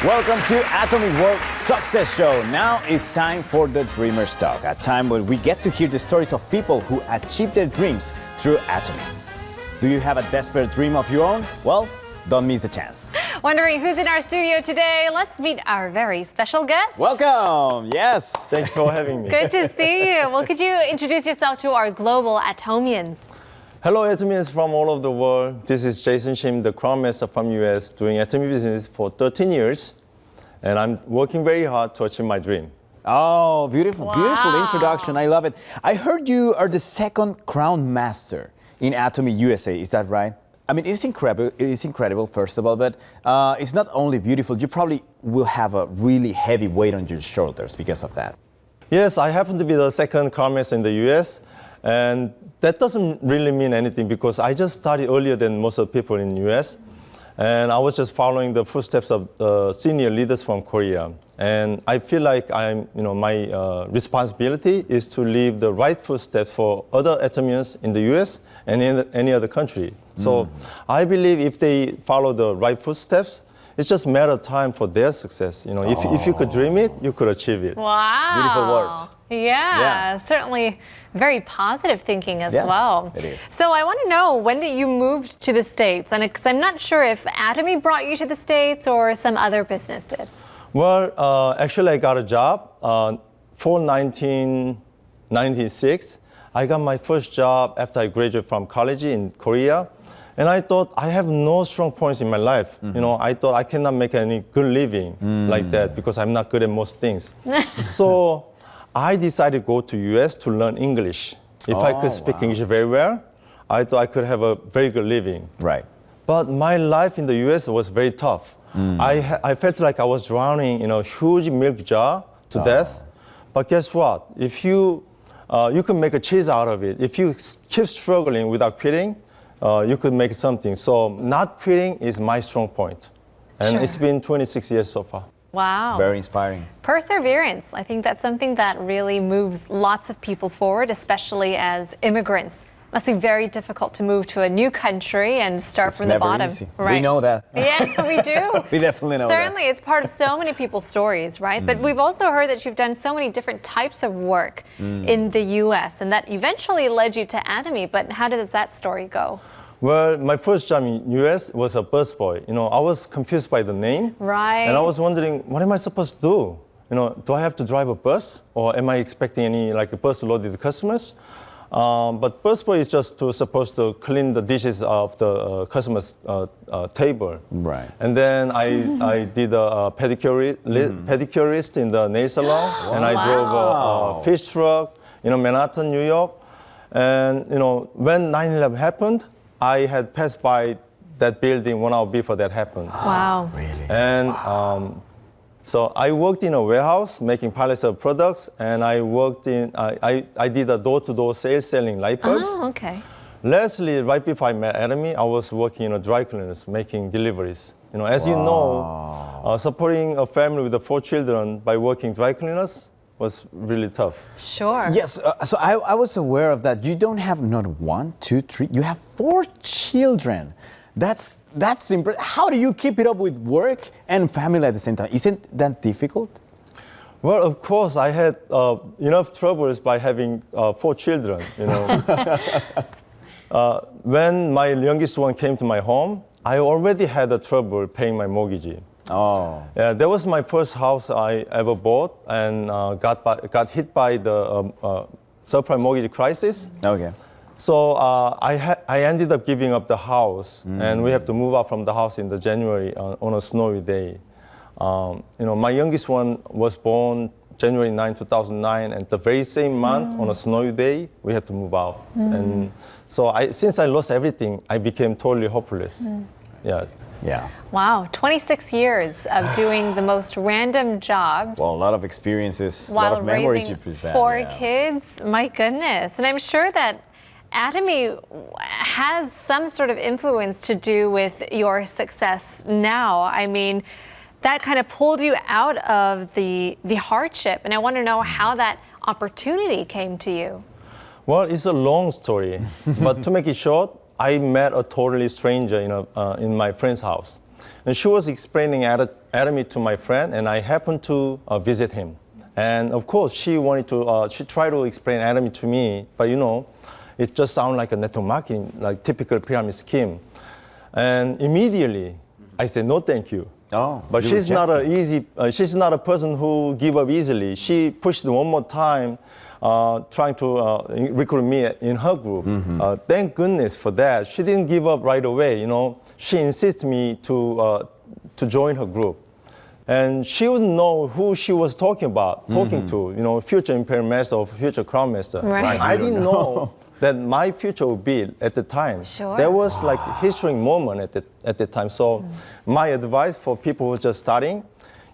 Welcome to Atomy World Success Show. Now it's time for the Dreamers Talk, a time where we get to hear the stories of people who achieve their dreams through Atomy. Do you have a desperate dream of your own? Well, don't miss the chance. Wondering who's in our studio today? Let's meet our very special guest. Welcome. Yes. Thanks for having me. Good to see you. Well, could you introduce yourself to our global Atomians? Hello, Atomians from all over the world. This is Jason Shim, the Crown Master from US, doing Atomy business for 13 years. And I'm working very hard to achieve my dream. Oh, beautiful, Wow. beautiful introduction. I love it. I heard you are the second Crown Master in Atomy USA. Is that right? I mean, it's incredible. It is incredible, first of all, but it's not only beautiful. You probably will have a really heavy weight on your shoulders because of that. Yes, I happen to be the second Crown Master in the US. And that doesn't really mean anything because I just started earlier than most of the people in the US. And I was just following the footsteps of senior leaders from Korea. And I feel like my responsibility is to leave the right footsteps for other Atomians in the US and in any other country. So I believe if they follow the right footsteps, it's just a matter of time for their success. You know, if you could dream it, you could achieve it. Wow. Beautiful words. Yeah, certainly very positive thinking as Yes, well. it is. So I want to know, when did you move to the States? And because I'm not sure if Atomy brought you to the States or some other business did. Well, actually, I got a job for 1996. I got my first job after I graduated from college in Korea. And I thought I have no strong points in my life. You know, I thought I cannot make any good living like that because I'm not good at most things. So I decided to go to US to learn English. If I could speak English very well, I thought I could have a very good living. Right. But my life in the US was very tough. I felt like I was drowning in a huge milk jar to death. But guess what? If you can make a cheese out of it. If you keep struggling without quitting, you could make something. So not quitting is my strong point. And Sure. it's been 26 years so far. Wow. Very inspiring. Perseverance. I think that's something that really moves lots of people forward, especially as immigrants. Must be very difficult to move to a new country and start It's from the never bottom. easy. Right. We know that. Yeah, we do. We definitely know Certainly, it's part of so many people's stories, right? But we've also heard that you've done so many different types of work in the U.S. and that eventually led you to Atomy. But how does that story go? Well, my first job in US was a busboy. You know, I was confused by the name. Right. And I was wondering, what am I supposed to do? You know, do I have to drive a bus? Or am I expecting any, like, a bus loaded customers? But busboy is just supposed to clean the dishes of the customer's table. Right. And then I did a pedicurist in the nail salon. And I drove a fish truck, Manhattan, New York. And, when 9/11 happened, I had passed by that building 1 hour before that happened. Wow. Really? And so I worked in a warehouse making pallets of products, and I did a door-to-door sales selling light bulbs. Oh, okay. Lastly, right before I met Atomy, I was working in a dry cleaners making deliveries. As you know, supporting a family with 4 children by working dry cleaners was really tough. Sure. Yes, so I was aware of that. You don't have not 1, 2, 3, you have 4 children. That's impressive. How do you keep it up with work and family at the same time? Isn't that difficult? Well, of course, I had enough troubles by having 4 children, When my youngest one came to my home, I already had a trouble paying my mortgage. Oh. Yeah, that was my first house I ever bought, and got hit by the subprime mortgage crisis. Okay. So I ended up giving up the house, and we have to move out from the house in the January on a snowy day. My youngest one was born January 9, 2009, and the very same month on a snowy day, we had to move out. And so since I lost everything, I became totally hopeless. Yes. Yeah. Wow. 26 years of doing the most random jobs. Well, a lot of experiences, a lot while of memories raising you present. 4 kids. My goodness. And I'm sure that Atomy has some sort of influence to do with your success now. I mean, that kind of pulled you out of the hardship. And I want to know how that opportunity came to you. Well, it's a long story, but to make it short, I met a totally stranger in my friend's house. And she was explaining Atomy to my friend, and I happened to visit him. And of course, she tried to explain Atomy to me, but it just sounded like a network marketing, like typical pyramid scheme. And immediately, I said, no, thank you. Oh, but she's not a person who give up easily. She pushed one more time, trying to recruit me in her group. Thank goodness for that. She didn't give up right away. She insisted me to join her group, and she wouldn't know who she was talking to. Future Imperial Master or future Crown Master. Right. I didn't know that my future would be at the time. Sure. There was like a historic moment at the time. So my advice for people who are just starting,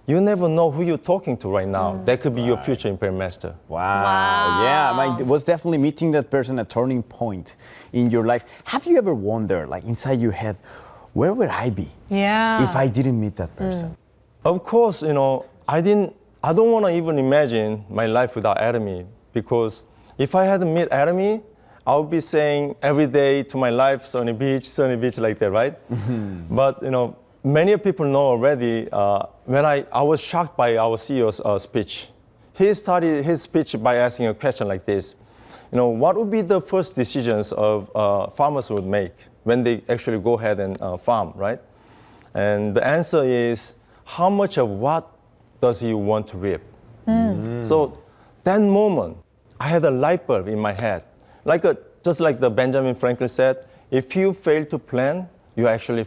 you never know who you're talking to right now. That could be your future Imperial Master. Wow. Yeah, it was definitely meeting that person a turning point in your life. Have you ever wondered, like inside your head, where would I be if I didn't meet that person? Of course, I don't want to even imagine my life without Atomy, because if I hadn't met Atomy, I would be saying every day to my life, sunny beach, like that, right? But, many people know already, when I was shocked by our CEO's speech. He started his speech by asking a question like this. What would be the first decisions of farmers would make when they actually go ahead and farm, right? And the answer is, how much of what does he want to reap? So that moment, I had a light bulb in my head. Just like the Benjamin Franklin said, if you fail to plan, you're actually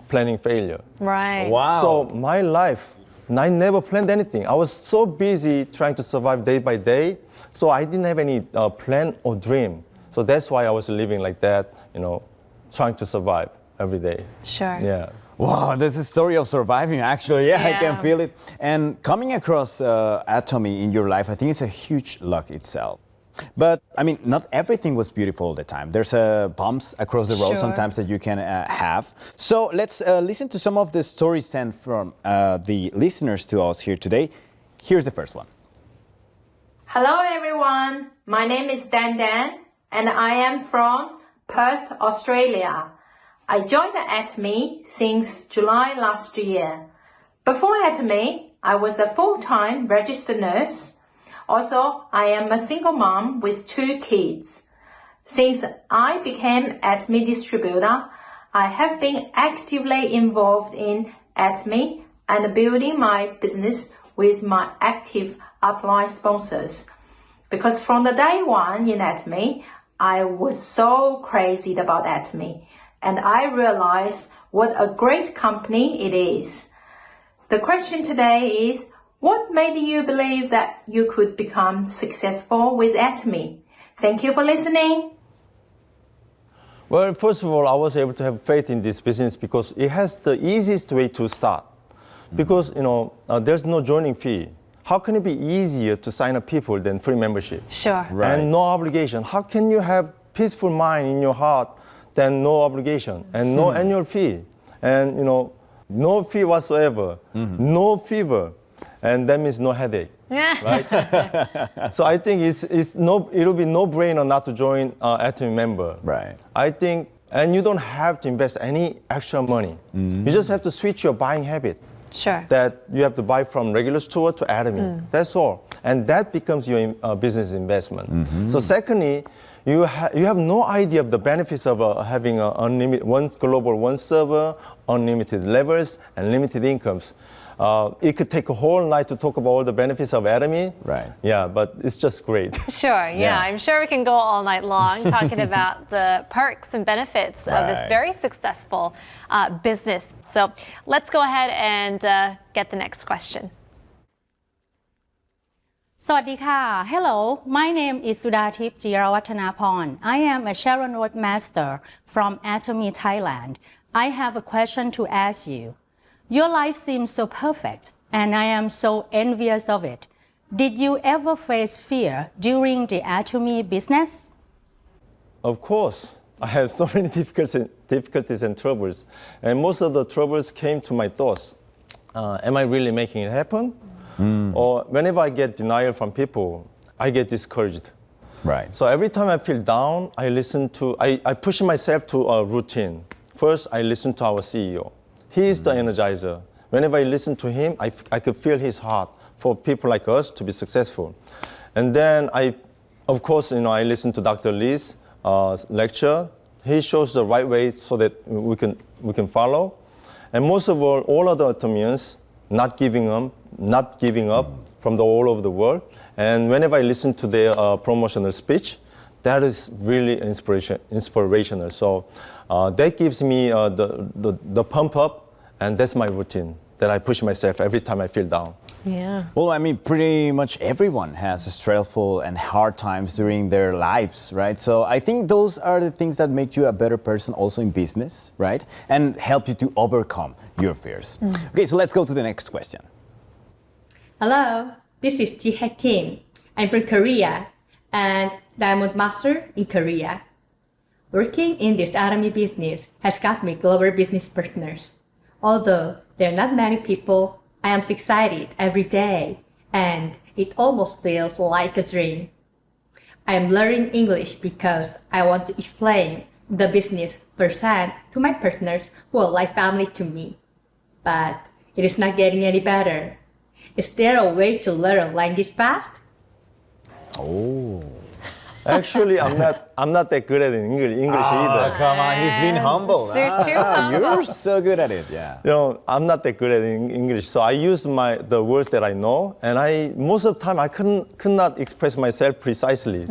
planning failure. Right. Wow. So my life, I never planned anything. I was so busy trying to survive day by day, so I didn't have any plan or dream. So that's why I was living like that, trying to survive every day. Sure. Yeah. Wow, this is a story of surviving, actually. Yeah, I can feel it. And coming across Atomy in your life, I think it's a huge luck itself. But, not everything was beautiful all the time. There's bumps across the road sometimes that you can have. So let's listen to some of the stories sent from the listeners to us here today. Here's the first one. Hello, everyone. My name is Dan Dan, and I am from Perth, Australia. I joined Atomy since July last year. Before Atomy, I was a full-time registered nurse. Also, I am a single mom with 2 kids. Since I became Atomy distributor, I have been actively involved in Atomy and building my business with my active upline sponsors. Because from the day one in Atomy, I was so crazy about Atomy, and I realized what a great company it is. The question today is, what made you believe that you could become successful with Atomy? Thank you for listening. Well, first of all, I was able to have faith in this business because it has the easiest way to start. Because, there's no joining fee. How can it be easier to sign up people than free membership? Sure. Right. And no obligation. How can you have peaceful mind in your heart than no obligation and no annual fee? And, no fee whatsoever, no fever, and that means no headache. Right? So I think it'll be no-brainer not to join Atomy member. Right. I think, and you don't have to invest any extra money. You just have to switch your buying habit. Sure. That you have to buy from regular store to Atomy. That's all. And that becomes your business investment. So secondly, you have no idea of the benefits of having unlimited, one global, one server, unlimited levels, and limited incomes. It could take a whole night to talk about all the benefits of Atomy. Right. Yeah, but it's just great. Sure, yeah. I'm sure we can go all night long talking about the perks and benefits of this very successful business. So let's go ahead and get the next question. สวัสดีค่ะ Hello, my name is Sudatip Jirawatanaporn. I am a Sharon Road Master from Atomy, Thailand. I have a question to ask you. Your life seems so perfect, and I am so envious of it. Did you ever face fear during the Atomy business? Of course. I had so many difficulties and troubles. And most of the troubles came to my thoughts. Am I really making it happen? Or whenever I get denial from people, I get discouraged. Right. So every time I feel down, I push myself to a routine. First, I listen to our CEO. He is the energizer. Whenever I listen to him, I could feel his heart for people like us to be successful. And then of course, I listen to Dr. Lee's lecture. He shows the right way so that we can follow. And most of all other Atomians not giving up from all over the world. And whenever I listen to their promotional speech, that is really inspirational. So that gives me the pump up, and that's my routine that I push myself every time I feel down. Yeah. Well, I mean, pretty much everyone has stressful and hard times during their lives, right? So I think those are the things that make you a better person also in business, right? And help you to overcome your fears. Okay, so let's go to the next question. Hello, this is Ji-Hae Kim. I'm from Korea and Diamond Master in Korea. Working in this Atomy business has got me global business partners. Although there are not many people, I am excited every day and it almost feels like a dream. I am learning English because I want to explain the business firsthand to my partners who are like family to me. But it is not getting any better. Is there a way to learn language fast? Oh. Actually, I'm not that good at English either. Come on, he's been humble. Too humble. You're so good at it, yeah. I'm not that good at English, so I use the words that I know, and most of the time I could not express myself precisely.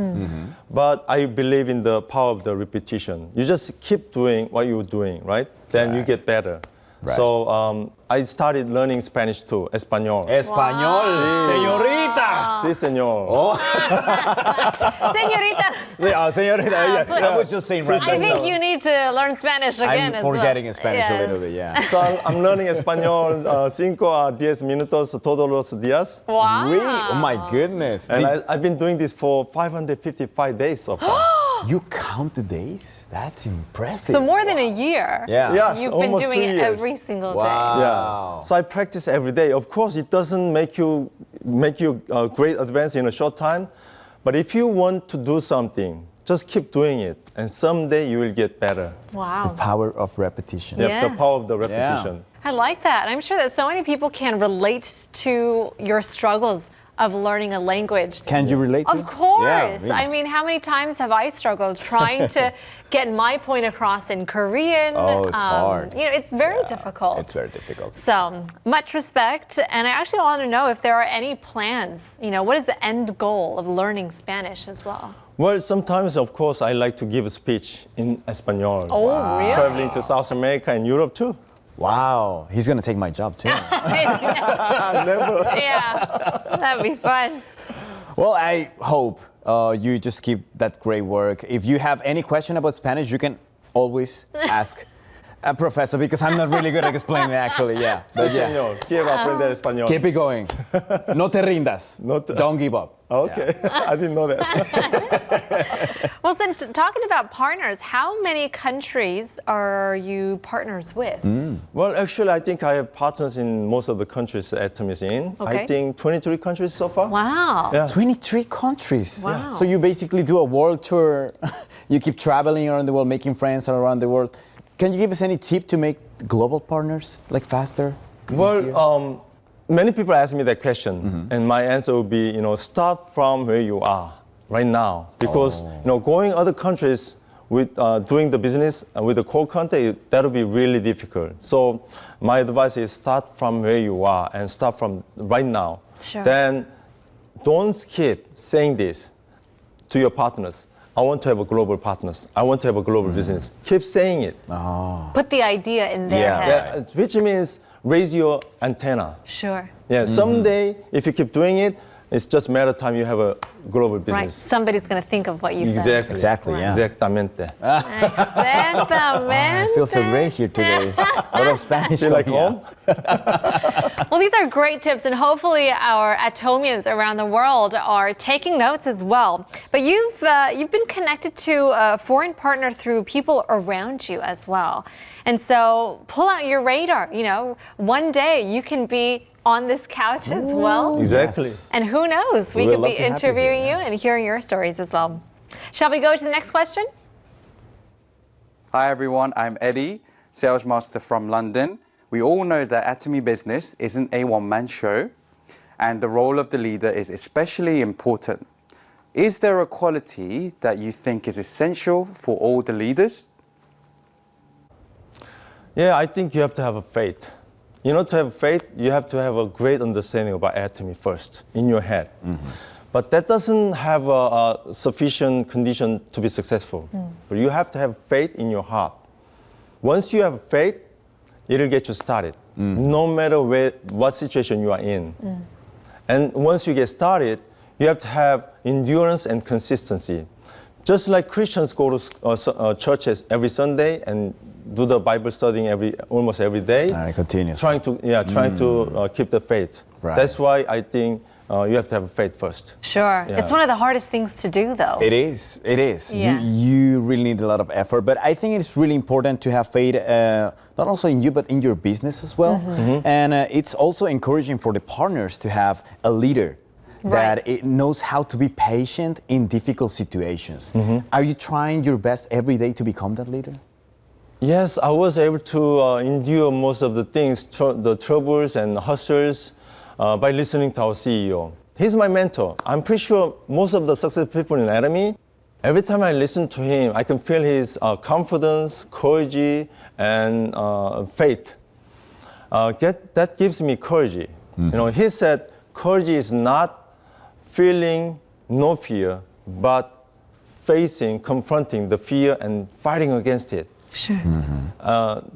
But I believe in the power of the repetition. You just keep doing what you're doing, right? Then you get better. Right. So I started learning Spanish too, Español. Español, señorita. Sí, señor. Oh. Señorita, Señorita, yeah. I was just saying right I think now. you need to learn Spanish again I'm as forgetting well. Spanish a Yes. little bit, yeah. So I'm learning Español 5 a 10 minutos todos los días. Wow. Really? Oh my goodness. And I've been doing this for 555 days so far. You count the days? That's impressive. So more than a year. Yeah. Yes, You've been almost doing 2 it years. every single day. Wow. Yeah. So I practice every day. Of course, it doesn't make you a great advance in a short time, but if you want to do something, just keep doing it, and someday you will get better. Wow. Power of repetition. Yep, Yes. the power of the repetition. I like that. I'm sure that so many people can relate to your struggles of learning a language. Can you relate to Of it? course. Yeah, really. I mean, how many times have I struggled trying to get my point across in Korean? Oh, it's hard. It's very difficult. It's very difficult. So much respect. And I actually want to know if there are any plans. What is the end goal of learning Spanish as well? Well, sometimes, of course, I like to give a speech in Espanol. Oh, really? Traveling to South America and Europe too. Wow, he's gonna take my job too. Yeah, that'd be fun. Well, I hope you just keep that great work. If you have any question about Spanish, you can always ask a professor, because I'm not really good at explaining it, actually. Yeah. Sí, But yeah. señor. Quiero aprender español. Keep it going. No te rindas. Don't give up. Okay, I didn't know that. Well, then, talking about partners, how many countries are you partners with? Well, actually, I think I have partners in most of the countries Atomy is in. Okay. I think 23 countries so far. Wow. Yeah. 23 countries. Wow. So you basically do a world tour. You keep traveling around the world, making friends all around the world. Can you give us any tip to make global partners faster? Well, many people ask me that question, and my answer would be, start from where you are right now, because going other countries with doing the business with the core content, that would be really difficult. So my advice is start from where you are and start from right now. Sure. Then don't keep saying this to your partners. I want to have a global partners. I want to have a global business. Keep saying it. Put the idea in their head. Yeah, which means raise your antenna. Sure. Yeah, someday, if you keep doing it, it's just a matter of time you have a global Right. business. Somebody's going to think of what you said. Exactly. Exactly, yeah. Exactamente. Exactamente. I feel so great here today. A lot of Spanish. Feel like coming home? out. Well, these are great tips, and hopefully our Atomians around the world are taking notes as well. But you've been connected to a foreign partner through people around you as well. And so pull out your radar. One day you can be on this couch as well. Exactly. Yes. And who knows, we would could love be to have you interviewing here, you and hearing your stories as well. Shall we go to the next question? Hi everyone, I'm Eddie, sales master from London. We all know that Atomy business isn't a one-man show, and the role of the leader is especially important. Is there a quality that you think is essential for all the leaders? Yeah, I think you have to have a faith. You know, to have faith, you have to have a great understanding about Atomy first in your head. But that doesn't have a sufficient condition to be successful. But you have to have faith in your heart. Once you have faith, it'll get you started, no matter what situation you are in. And once you get started, you have to have endurance and consistency. Just like Christians go to churches every Sunday and do the Bible studying almost every day. Continuous. Trying to keep the faith. Right. That's why I think you have to have faith first. Sure. Yeah. It's one of the hardest things to do, though. It is. It is. Yeah. You really need a lot of effort. But I think it's really important to have faith, not also in you, but in your business as well. And it's also encouraging for the partners to have a leader that it knows how to be patient in difficult situations. Are you trying your best every day to become that leader? Yes, I was able to endure most of the things, the troubles and hustles, by listening to our CEO. He's my mentor. I'm pretty sure most of the successful people in Atomy, every time I listen to him, I can feel his confidence, courage, and faith. That gives me courage. You know, he said, courage is not feeling no fear, but facing, confronting the fear and fighting against it. Sure.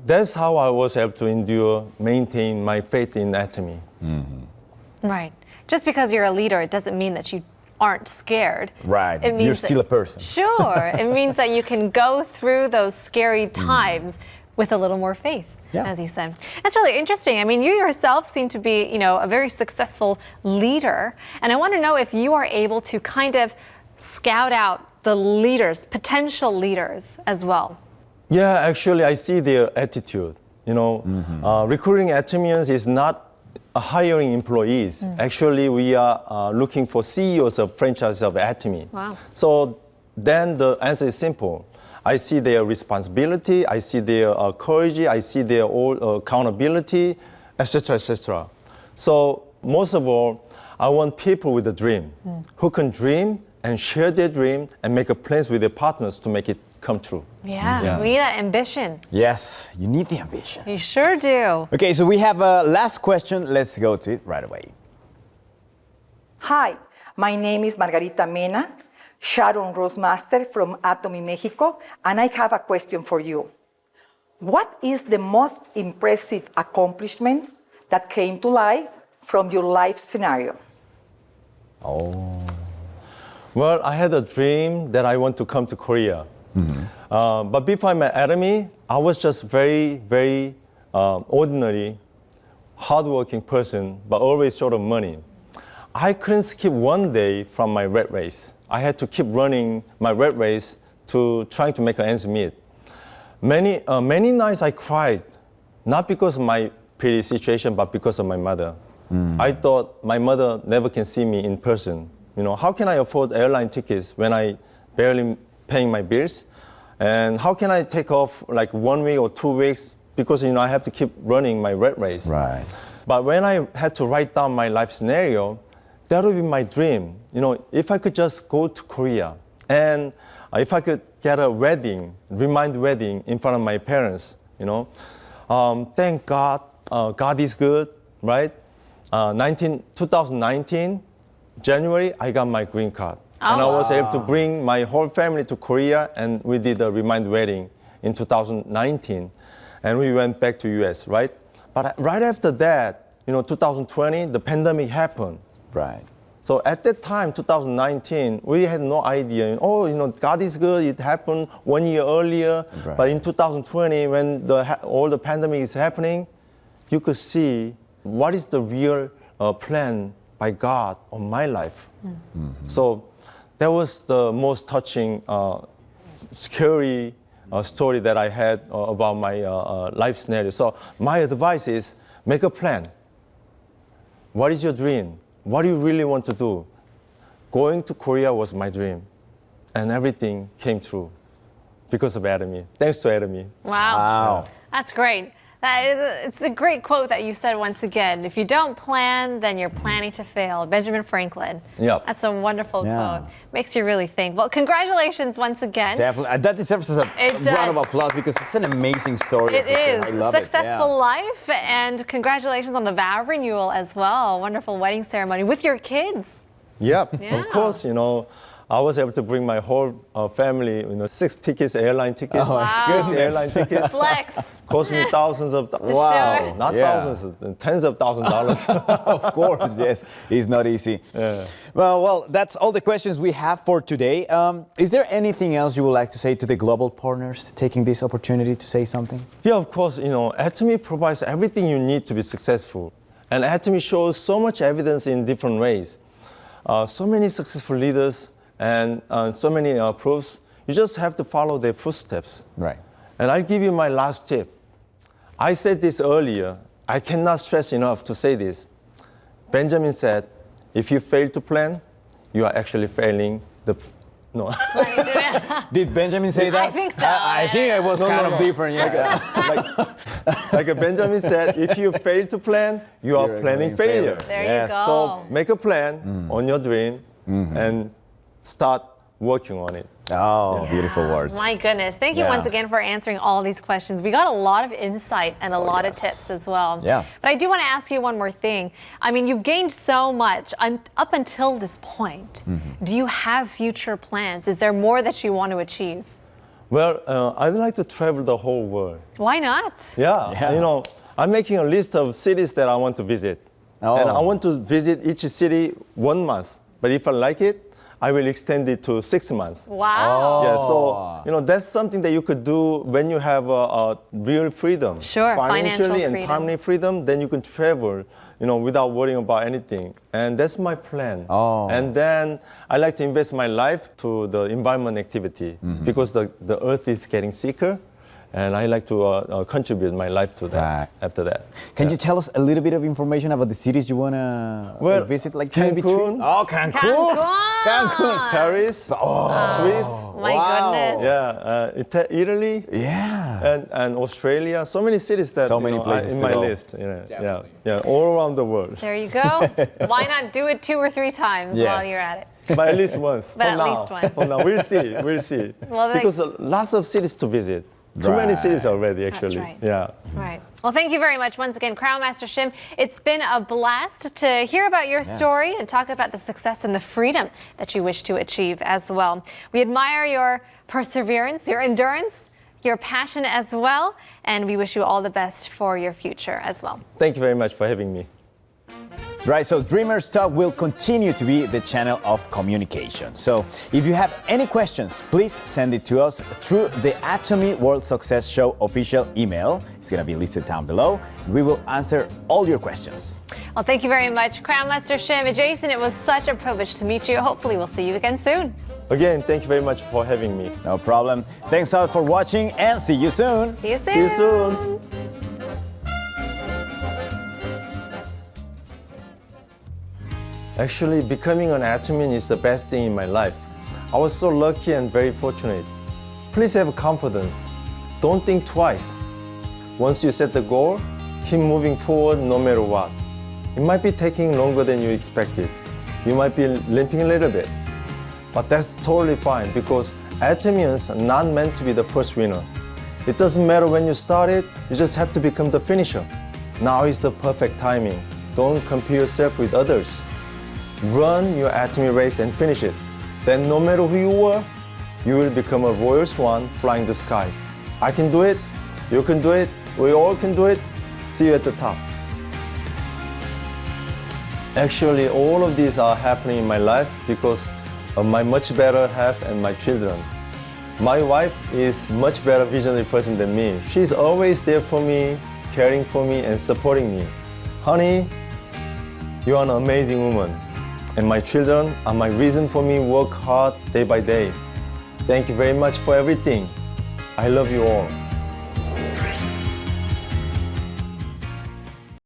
That's how I was able to endure, maintain my faith in Atomy. Right. Just because you're a leader, it doesn't mean that you aren't scared. Right. It means You're still a person. Sure. It means that you can go through those scary times with a little more faith. Yeah. As you said. That's really interesting. I mean, you yourself seem to be, a very successful leader. And I want to know if you are able to kind of scout out the leaders, potential leaders as well. Yeah, actually, I see their attitude. Recruiting Atomians is not hiring employees. Actually, we are looking for CEOs of franchises of Atomy. Wow. So then the answer is simple. I see their responsibility, I see their courage, I see their accountability, etc., etc. So most of all, I want people with a dream, who can dream and share their dream and make plans with their partners to make it come true. Yeah. We need that ambition. Yes, you need the ambition. You sure do. Okay, so we have a last question. Let's go to it right away. Hi, my name is Margarita Mena, Sharon Rose Master from Atomy, Mexico, and I have a question for you. What is the most impressive accomplishment that came to life from your life scenario? Well, I had a dream that I want to come to Korea. But before I met Atomy, I was just very, very ordinary, hardworking person, but always short of money. I couldn't skip one day from my rat race. I had to keep running my rat race to trying to make ends meet. Many nights I cried, not because of my pretty situation, but because of my mother. I thought my mother never can see me in person. How can I afford airline tickets when I barely paying my bills? And how can I take off like 1 week or 2 weeks because I have to keep running my rat race. Right. But when I had to write down my life scenario, that would be my dream. If I could just go to Korea and if I could get a wedding, remind wedding in front of my parents, thank God, God is good, right? 2019, January, I got my green card. And I was able to bring my whole family to Korea, and we did a remind wedding in 2019. And we went back to US, right? But right after that, 2020, the pandemic happened. Right. So at that time, 2019, we had no idea. God is good. It happened 1 year earlier. Right. But in 2020, when all the pandemic is happening, you could see what is the real plan by God on my life. Mm-hmm. So that was the most touching, scary story that I had about my life scenario. So my advice is make a plan. What is your dream? What do you really want to do? Going to Korea was my dream, and everything came true because of Atomy. Thanks to Atomy. Wow. That's great. It's a great quote that you said once again. If you don't plan, then you're planning to fail. Benjamin Franklin. Yep. That's a wonderful Yeah. quote. Makes you really think. Well, congratulations once again. Definitely. That deserves a round of applause because it's an amazing story. It is. I love Successful it. life, and congratulations on the vow renewal as well. Wonderful wedding ceremony with your kids. Yep, Yeah. of course, I was able to bring my whole family, 6 tickets, airline tickets. Oh, Wow. 6 airline tickets. Flex. Cost me thousands of Wow. Sure. not Yeah. thousands, tens of thousands of dollars. Of course, yes. It's not easy. Well, that's all the questions we have for today. Is there anything else you would like to say to the global partners taking this opportunity to say something? Yeah, of course, Atomy provides everything you need to be successful. And Atomy shows so much evidence in different ways. So many successful leaders and so many proofs. You just have to follow their footsteps. Right. And I'll give you my last tip. I said this earlier. I cannot stress enough to say this. Benjamin said, if you fail to plan, you are actually failing the... No. Did Benjamin say that? I think so. I think it was kind of different. Like Benjamin said, if you fail to plan, you are You're planning planning failure. failure. There Yes. you go. So make a plan on your dream and start working on it. Oh, beautiful words. My goodness. Thank you Yeah. once again for answering all these questions. We got a lot of insight and a lot of tips as well. Yeah. But I do want to ask you one more thing. I mean, you've gained so much up until this point. Do you have future plans? Is there more that you want to achieve? Well, I'd like to travel the whole world. Why not? Yeah. I'm making a list of cities that I want to visit. Oh. And I want to visit each city 1 month. But if I like it, I will extend it to 6 months. Wow. Yeah, so that's something that you could do when you have a real freedom. Sure, financial financially and freedom. timely freedom. Then you can travel, without worrying about anything. And that's my plan. Oh. And then I like to invest my life to the environment activity because the earth is getting sicker. And I like to contribute my life to that Right. after that. Can you tell us a little bit of information about the cities you want to visit? Like maybe Cancun. Oh, Cancun. Cancun. Paris, Swiss, My goodness. yeah, Italy, Yeah. and Australia. So many cities that So many are places in to my go. list. Yeah, all around the world. There you go. Why not do it 2 or 3 times Yes. while you're at it? But at least once. But for at now. least once. For now, we'll see. Well, because lots of cities to visit. Too many Right. cities already, actually. right. Yeah. Right. Well, thank you very much once again, Crown Master Shim. It's been a blast to hear about your story and talk about the success and the freedom that you wish to achieve as well. We admire your perseverance, your endurance, your passion as well, and we wish you all the best for your future as well. Thank you very much for having me. Right, so Dreamers Talk will continue to be the channel of communication. So if you have any questions, please send it to us through the Atomy World Success Show official email. It's going to be listed down below. We will answer all your questions. Well, thank you very much, Crown Master Shim. And Jason, it was such a privilege to meet you. Hopefully we'll see you again soon. Again, thank you very much for having me. No problem. Thanks all for watching and see you soon. See you soon. See you soon. Actually, becoming an Atomy is the best thing in my life. I was so lucky and very fortunate. Please have confidence. Don't think twice. Once you set the goal, keep moving forward no matter what. It might be taking longer than you expected. You might be limping a little bit. But that's totally fine because Atomians are not meant to be the first winner. It doesn't matter when you started, you just have to become the finisher. Now is the perfect timing. Don't compare yourself with others. Run your Atomy race and finish it. Then no matter who you were, you will become a royal swan flying the sky. I can do it, you can do it, we all can do it. See you at the top. Actually, all of these are happening in my life because of my much better half and my children. My wife is much better visionary person than me. She's always there for me, caring for me and supporting me. Honey, you are an amazing woman. And my children are my reason for me work hard day by day. Thank you very much for everything. I love you all.